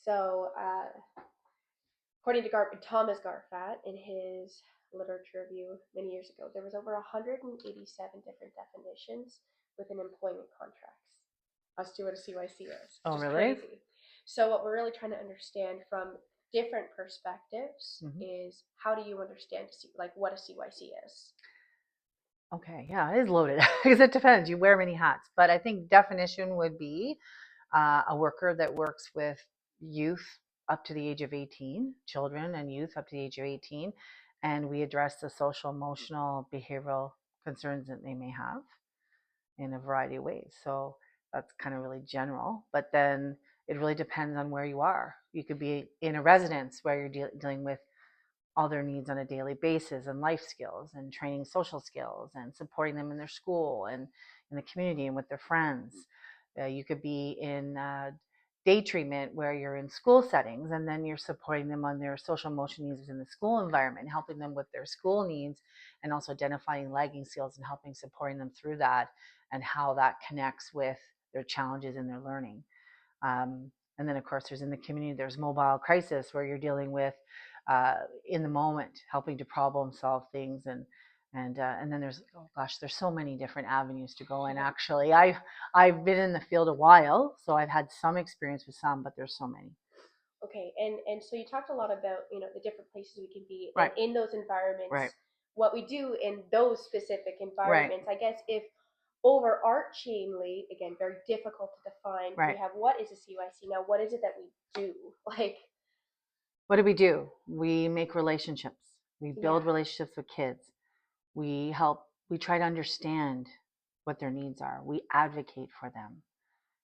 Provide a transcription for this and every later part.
So, according to Thomas Garfat, in his literature review many years ago, there was over 187 different definitions within employment contracts as to what a CYC is, Oh, which is really? crazy. So, what we're really trying to understand from different perspectives is how do you understand like what a CYC is? Okay, yeah, it is loaded because it depends. You wear many hats, but I think definition would be a worker that works with youth up to the age of 18, children and youth up to the age of 18, and we address the social, emotional, behavioral concerns that they may have in a variety of ways. So that's kind of really general, but then it really depends on where you are. You could be in a residence where you're dealing with all their needs on a daily basis and life skills and training social skills and supporting them in their school and in the community and with their friends. You could be in day treatment where you're in school settings and then you're supporting them on their social emotional needs in the school environment, helping them with their school needs and also identifying lagging skills and helping supporting them through that and how that connects with their challenges in their learning. And then, of course, there's in the community, there's mobile crisis where you're dealing with in the moment, helping to problem solve things, and then there's there's so many different avenues to go in. Actually, I've been in the field a while, so I've had some experience with some, but there's so many. Okay, and so you talked a lot about the different places we can be and Right, in those environments, right, what we do in those specific right, environments. I guess if overarchingly, again, very difficult to define. We right. have what is a CYC now? What is it that we do? Like, What do? We make relationships. We yeah, build relationships with kids. We help. We try to understand what their needs are. We advocate for them.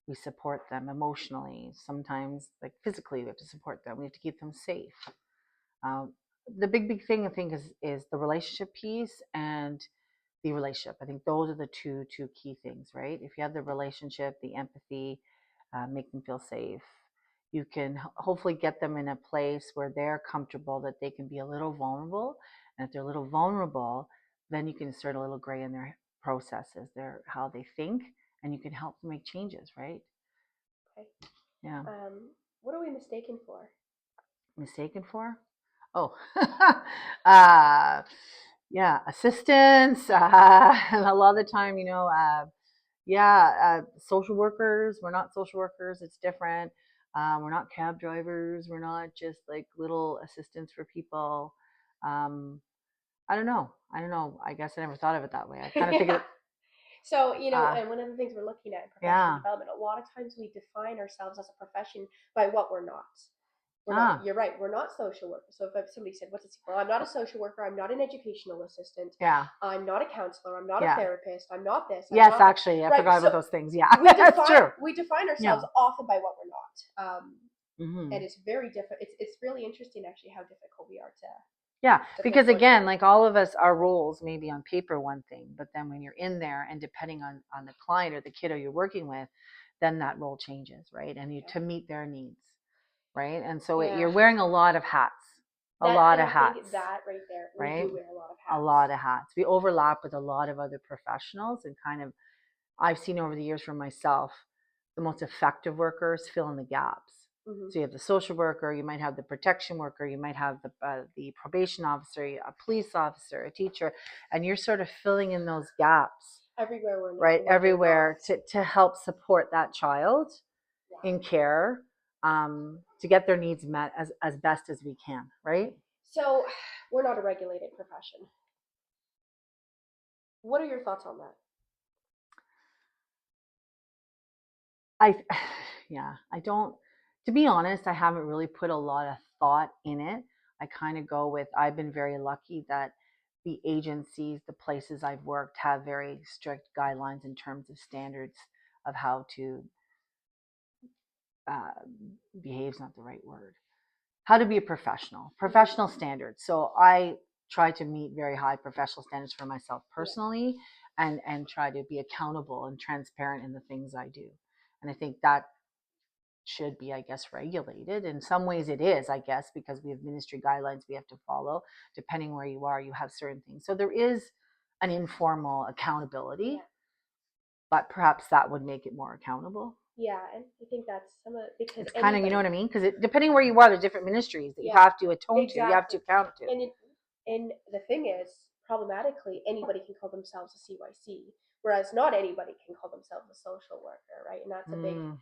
We support them emotionally. Sometimes, like physically, we have to support them. We have to keep them safe. Um, the big thing I think is the relationship piece and the relationship. I think those are the two key things, right? If you have the relationship, the empathy, make them feel safe. You can hopefully get them in a place where they're comfortable that they can be a little vulnerable. And if they're a little vulnerable, then you can insert a little gray in their processes, their how they think, and you can help them make changes, right? okay. Yeah. What are we mistaken for? Mistaken for? Oh, uh, yeah, assistants. And a lot of the time, social workers. We're not social workers. It's different. We're not cab drivers. We're not just like little assistants for people. Um, I don't know. I don't know. I guess I never thought of it that way. I kind of think of Yeah. it. So, Uh, and one of the things we're looking at in professional yeah. development, a lot of times we define ourselves as a profession by what we're not. We're not. Ah. You're right. We're not social workers. So if somebody said, "What's a well, I'm not a social worker. I'm not an educational assistant. Yeah. I'm not a counselor. I'm not a Yeah. therapist. I'm not this. I'm Yes, not that." actually, I Right. forgot about So those things. Yeah, that's true. we define Yeah. ourselves often by what we're not. Hmm. And it's very different. It's really interesting actually how difficult we are Yeah, to because pinpoint. again, like all of us, our roles may be on paper one thing, but then when you're in there and depending on the client or the kiddo you're working with, then that role changes, right? And you Yeah. to meet their needs, right? And so Yeah. you're wearing a lot of hats, a That lot and of I think hats, that right there, we right? do wear a lot of A hats. lot of hats. We overlap with a lot of other professionals and kind of I've seen over the years for myself, the most effective workers fill in the gaps. Mm-hmm. So you have the social worker, you might have the protection worker, you might have the probation officer, a police officer, a teacher, and you're sort of filling in those gaps, Everywhere we're not right? what they're Everywhere not. to help support that child Yeah. in care, to get their needs met as best as we can, right? So we're not a regulated profession. What are your thoughts on that? I, yeah, I don't, to be honest, I haven't really put a lot of thought in it. I kind of go with, I've been very lucky that the agencies, the places I've worked have very strict guidelines in terms of standards of how to uh, behave is not the right word. How to be a professional standards. So I try to meet very high professional standards for myself Yeah. personally and try to be accountable and transparent in the things I do. And I think that should be, I guess, regulated. In some ways it is, I guess, because we have ministry guidelines we have to follow. Depending where you are, you have certain things. So there is an informal accountability, Yeah. but perhaps that would make it more accountable. Yeah, and I think that's some of because It's kind of, you know anybody. what I mean? Because depending where you are, there's different ministries that you Yeah, have to atone to, you have to exactly. account to. And the thing is, problematically, anybody can call themselves a CYC, whereas not anybody can call themselves a social worker, right? And that's a big, Mm,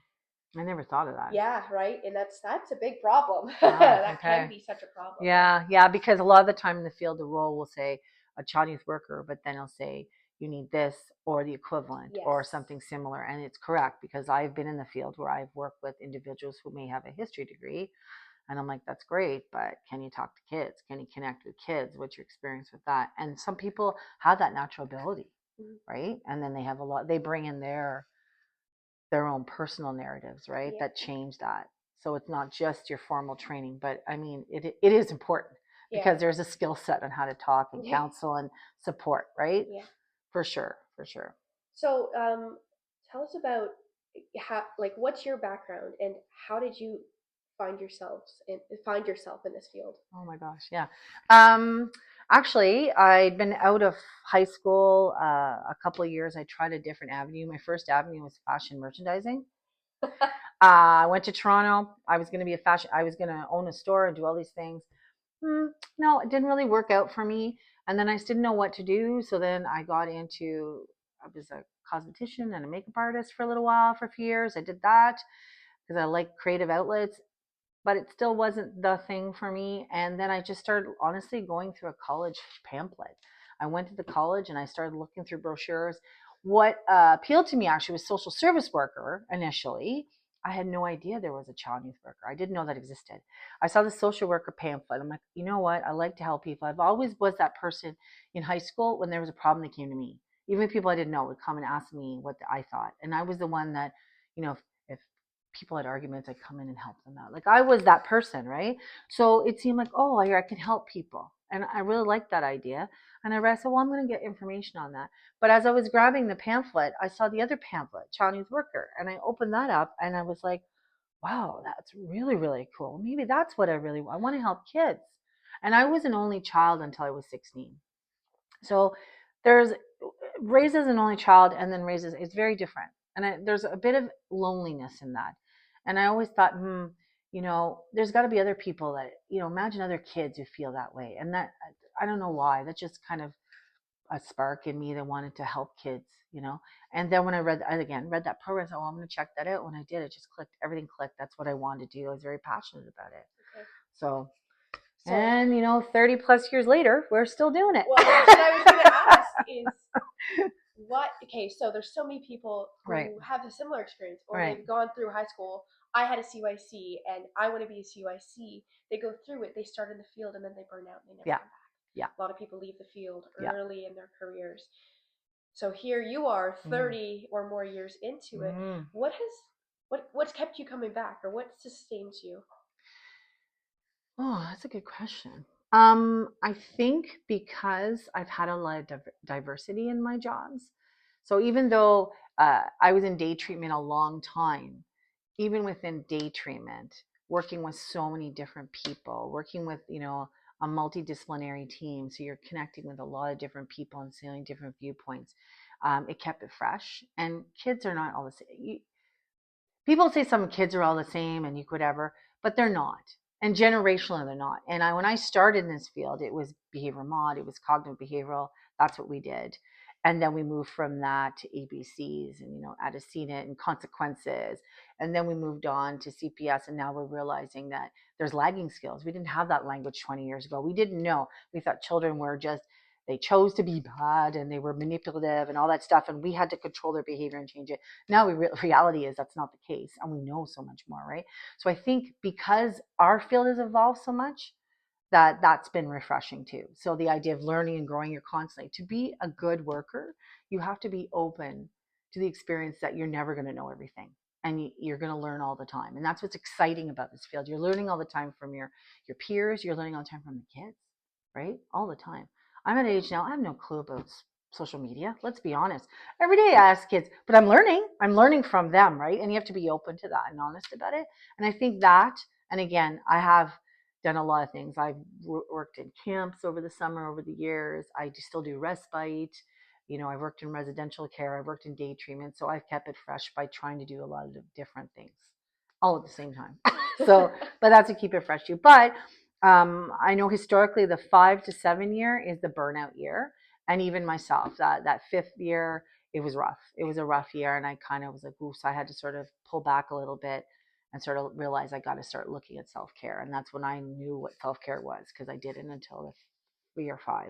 I never thought of that. yeah, right. And that's a big problem. Wow. That can Okay. be such a problem, right? Yeah. Yeah. Because a lot of the time in the field, the role will say a child youth worker, but then it'll say you need this or the equivalent or Yes. something similar. And it's correct because I've been in the field where I've worked with individuals who may have a history degree. And I'm like, that's great, but can you talk to kids? Can you connect with kids? What's your experience with that? And some people have that natural ability, Mhm. right? And then they have a lot, they bring in their own personal narratives, right? Yeah. That change that. So it's not just your formal training, but I mean, it is important Yeah. because there's a skill set on how to talk and counsel and support, right? Yeah. For sure, for sure. So, tell us about how, like, what's your background and how did you find yourself in this field? Oh my gosh, yeah. Um, Actually, I'd been out of high school a couple of years. I tried a different avenue. My first avenue was fashion merchandising. I went to Toronto. I was going to be a fashion. I was going to own a store and do all these things. No, it didn't really work out for me. And then I just didn't know what to do. So then I got into. I was a cosmetician and a makeup artist for a little while for a few years. I did that because I like creative outlets, but it still wasn't the thing for me. And then I just started honestly going through a college pamphlet. I went to the college and I started looking through brochures. What appealed to me actually was social service worker initially. I had no idea there was a child youth worker. I didn't know that existed. I saw the social worker pamphlet. I'm like, you know what? I like to help people. I've always was that person in high school when there was a problem, they came to me. Even people I didn't know would come and ask me what I thought. And I was the one that, if people had arguments, I'd come in and help them out. Like I was that person, right? So it seemed like, oh, I can help people. And I really liked that idea. And I said, well, I'm going to get information on that. But as I was grabbing the pamphlet, I saw the other pamphlet, Child Youth Worker. And I opened that up and I was like, wow, that's really, really cool. Maybe that's what I want to help kids. And I was an only child until I was 16. So there's raised as an only child and then raises, it's very different. And there's a bit of loneliness in that. And I always thought, there's got to be other people that, imagine other kids who feel that way. And that, I don't know why, that's just kind of a spark in me that wanted to help kids. And then when I read that program, I said, oh, I'm going to check that out. When I did, it just clicked, everything clicked. That's what I wanted to do. I was very passionate about it. Okay. So, So, and 30 plus years later, we're still doing it. well, that's what I was going to ask is okay, so there's so many people who Right. have a similar experience or Right. they've gone through high school. I had a CYC and I want to be a CYC. They go through it, they start in the field and then they burn out and they never Yeah. come back. Yeah. A lot of people leave the field Yeah. early in their careers. So here you are 30 or more years into it. What's kept you coming back or what sustains you? Oh, that's a good question. I think because I've had a lot of diversity in my jobs. So even though I was in day treatment a long time, even within day treatment, working with so many different people, working with, a multidisciplinary team. So you're connecting with a lot of different people and seeing different viewpoints. It kept it fresh. And kids are not all the same. People say some kids are all the same and you could ever, but they're not. And generationally, they're not. And when I started in this field, it was behavior mod, it was cognitive behavioral. That's what we did. And then we moved from that to ABCs and, antecedent and consequences. And then we moved on to CPS. And now we're realizing that there's lagging skills. We didn't have that language 20 years ago. We didn't know. We thought children were just, they chose to be bad and they were manipulative and all that stuff. And we had to control their behavior and change it. Now reality is that's not the case, and we know so much more, right? So I think because our field has evolved so much, that's been refreshing too. So the idea of learning and growing, you're constantly, to be a good worker, you have to be open to the experience that you're never going to know everything and you're going to learn all the time. And that's what's exciting about this field. You're learning all the time from your peers, you're learning all the time from the kids, right? All the time. I'm at an age now, I have no clue about social media. Let's be honest. Every day I ask kids, but I'm learning. I'm learning from them, right? And you have to be open to that and honest about it. And I think that, and again, I have done a lot of things. I've worked in camps over the summer, over the years. I still do respite. I worked in residential care, I worked in day treatment, so I've kept it fresh by trying to do a lot of different things all at the same time. So, but that's to keep it fresh too. But I know historically the 5 to 7 year is the burnout year, and even myself, that fifth year, it was rough. It was a rough year, and I kind of was like, ooh, so I had to sort of pull back a little bit and sort of realize I got to start looking at self care, and that's when I knew what self care was, because I didn't until the year 5.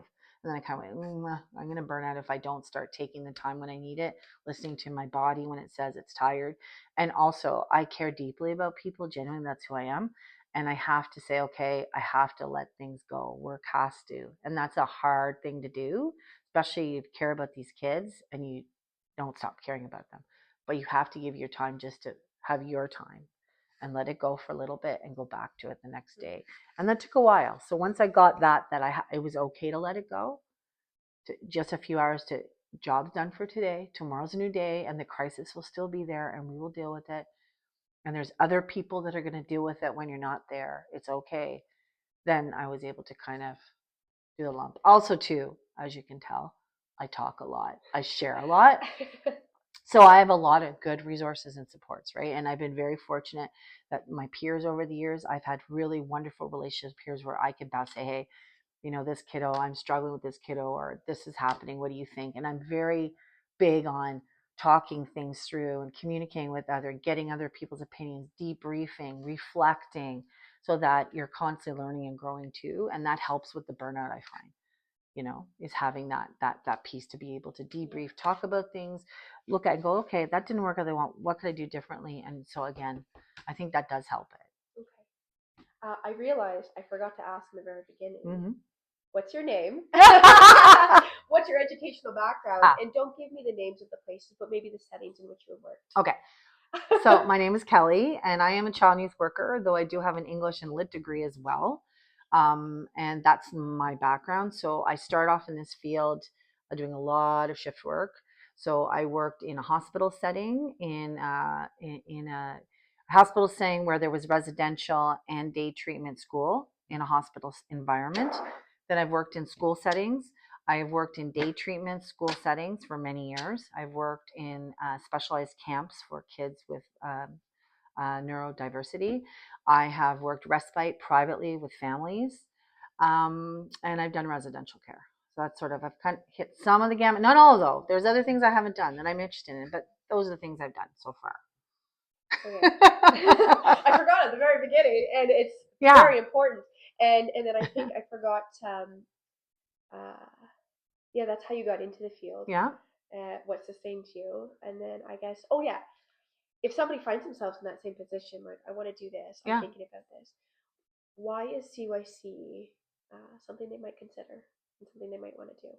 And then I kind of went, I'm going to burn out if I don't start taking the time when I need it, listening to my body when it says it's tired. And also, I care deeply about people. Genuinely, that's who I am. And I have to say, okay, I have to let things go. Work has to. And that's a hard thing to do, especially if you care about these kids and you don't stop caring about them. But you have to give your time just to have your time and let it go for a little bit and go back to it the next day. And that took a while. So once I got that it was okay to let it go, to just a few hours, to job's done for today, tomorrow's a new day, and the crisis will still be there and we will deal with it. And there's other people that are going to deal with it when you're not there. It's okay. Then I was able to kind of do the lump. Also, too, as you can tell, I talk a lot. I share a lot. So I have a lot of good resources and supports, right? And I've been very fortunate that my peers over the years, I've had really wonderful relationships with peers where I could bounce, say, hey, this kiddo, I'm struggling with this kiddo, or this is happening. What do you think? And I'm very big on talking things through and communicating with getting other people's opinions, debriefing, reflecting, so that you're constantly learning and growing too. And that helps with the burnout, I find, is having that piece to be able to debrief, talk about things, look at and go, okay, that didn't work as I want. What could I do differently? And so again, I think that does help it. Okay. I realized I forgot to ask in the very beginning. Mm-hmm. What's your name? What's your educational background? And don't give me the names of the places, but maybe the settings in which you worked. Okay. So my name is Kelly, and I am a child and youth worker, though I do have an English and Lit degree as well. And that's my background. So I start off in this field doing a lot of shift work. So I worked in a hospital setting, in a hospital setting where there was residential and day treatment school in a hospital environment. Then I've worked in school settings. I've worked in day treatment school settings for many years. I've worked in specialized camps for kids with neurodiversity. I have worked respite privately with families, and I've done residential care. So that's sort of, I've kind of hit some of the gamut. Not all though. There's other things I haven't done that I'm interested in, but those are the things I've done so far. Okay. I forgot at the very beginning, and it's very important. And then I think I forgot. That's how you got into the field. Yeah. What sustained you, and then I guess, if somebody finds themselves in that same position, like I want to do this, I'm thinking about this. Why is CYC something they might consider and something they might want to do?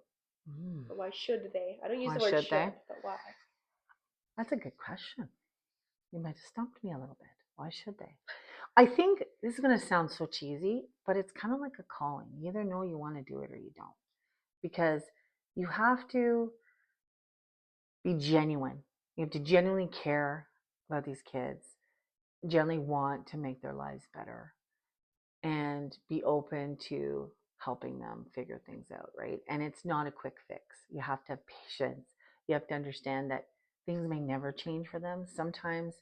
Or why should they? I don't use the word should, but why? That's a good question. You might have stumped me a little bit. Why should they? I think this is going to sound so cheesy, but it's kind of like a calling. You either know you want to do it or you don't. Because you have to be genuine. You have to genuinely care about these kids, genuinely want to make their lives better, and be open to helping them figure things out, right? And it's not a quick fix. You have to have patience. You have to understand that things may never change for them. Sometimes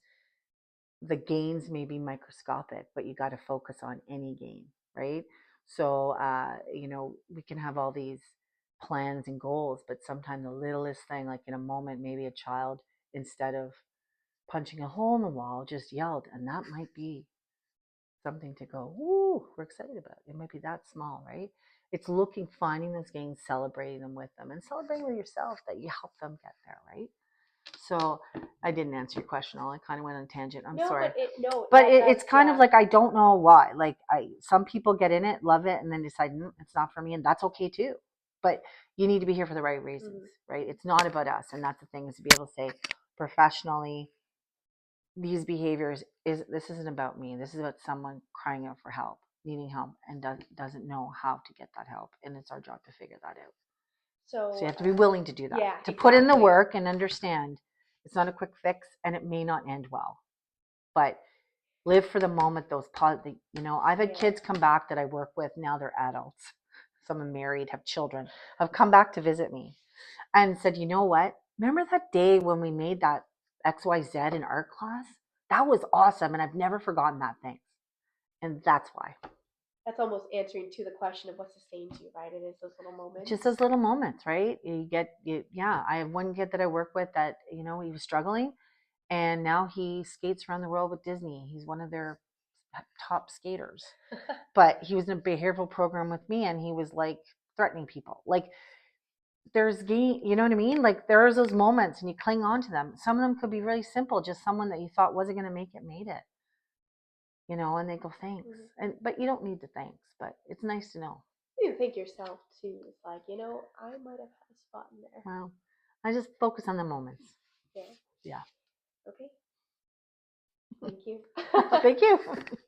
the gains may be microscopic, but you got to focus on any gain, right? So, we can have all these plans and goals, but sometimes the littlest thing, like in a moment, maybe a child, instead of punching a hole in the wall, just yelled, and that might be something to go, ooh, we're excited about. It might be that small, right? It's finding those gains, celebrating them with them, and celebrating with yourself that you help them get there, right? So I didn't answer your question. I kind of went on a tangent. I'm sorry. But it's kind of like, I don't know why. Like some people get in it, love it, and then decide it's not for me, and that's okay too. But you need to be here for the right reasons, right? It's not about us, and that's the thing, is to be able to say professionally, these behaviors this isn't about me. This is about someone crying out for help, needing help, and doesn't know how to get that help, and it's our job to figure that out. So you have to be willing to do that, to put in the work and understand it's not a quick fix, and it may not end well, but live for the moment. I've had kids come back that I work with, now they're adults, some are married, have children, have come back to visit me, and said, you know what? Remember that day when we made that XYZ in art class? That was awesome. And I've never forgotten that thing. And that's why. That's almost answering to the question of what sustains you, right? It is those little moments. Just those little moments, right? Yeah. I have one kid that I work with that, he was struggling, and now he skates around the world with Disney. He's one of their top skaters. But he was in a behavioral program with me, and he was like threatening people. Like, there's you know what I mean? Like, there's those moments and you cling on to them. Some of them could be really simple, just someone that you thought wasn't going to make it made it, and they go, thanks. But you don't need the thanks, but it's nice to know. You think yourself too. It's like, I might have had a spot in there. Well, I just focus on the moments. Yeah. Yeah. Okay. Thank you. Thank you.